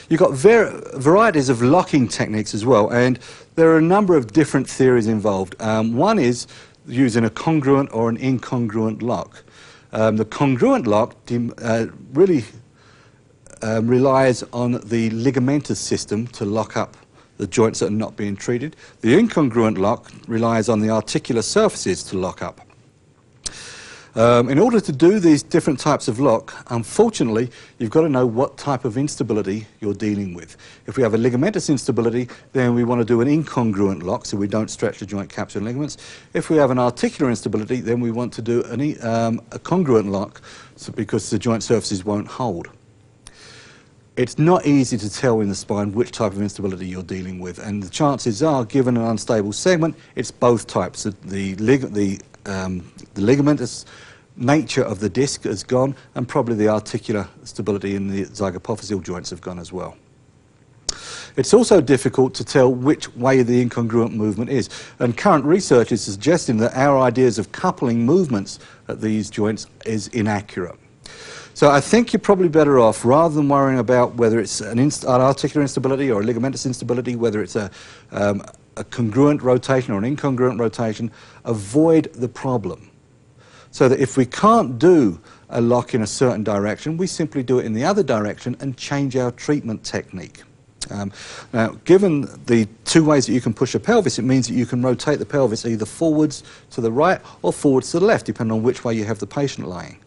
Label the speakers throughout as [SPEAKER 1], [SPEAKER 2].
[SPEAKER 1] You've got varieties of locking techniques as well, and there are a number of different theories involved. One is using a congruent or an incongruent lock. The congruent lock really relies on the ligamentous system to lock up the joints that are not being treated. The incongruent lock relies on the articular surfaces to lock up. In order to do these different types of lock, unfortunately, you've got to know what type of instability you're dealing with. If we have a ligamentous instability, then we want to do an incongruent lock, so we don't stretch the joint capsule and ligaments. If we have an articular instability, then we want to do a congruent lock, because the joint surfaces won't hold. It's not easy to tell in the spine which type of instability you're dealing with, and the chances are, given an unstable segment, it's both types. The ligamentous nature of the disc has gone, and probably the articular stability in the zygapophyseal joints have gone as well. It's also difficult to tell which way the incongruent movement is, and current research is suggesting that our ideas of coupling movements at these joints is inaccurate. So I think you're probably better off, rather than worrying about whether it's an articular instability or a ligamentous instability, whether it's a congruent rotation or an incongruent rotation, avoid the problem. So that if we can't do a lock in a certain direction, we simply do it in the other direction and change our treatment technique. Now, given the two ways that you can push a pelvis, it means that you can rotate the pelvis either forwards to the right or forwards to the left, depending on which way you have the patient lying.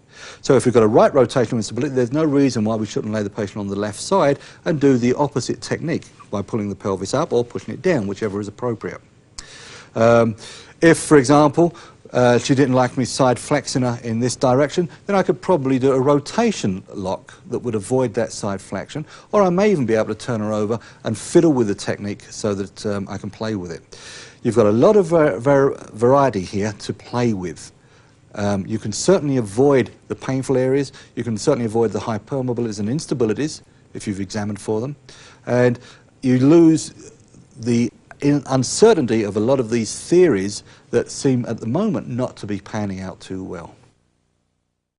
[SPEAKER 1] So if we've got a right rotational instability, there's no reason why we shouldn't lay the patient on the left side and do the opposite technique by pulling the pelvis up or pushing it down, whichever is appropriate. If, for example, she didn't like me side flexing her in this direction, then I could probably do a rotation lock that would avoid that side flexion, or I may even be able to turn her over and fiddle with the technique so that I can play with it. You've got a lot of variety here to play with. You can certainly avoid the painful areas, you can certainly avoid the hypermobilities and instabilities if you've examined for them, and you lose the uncertainty of a lot of these theories that seem at the moment not to be panning out too well.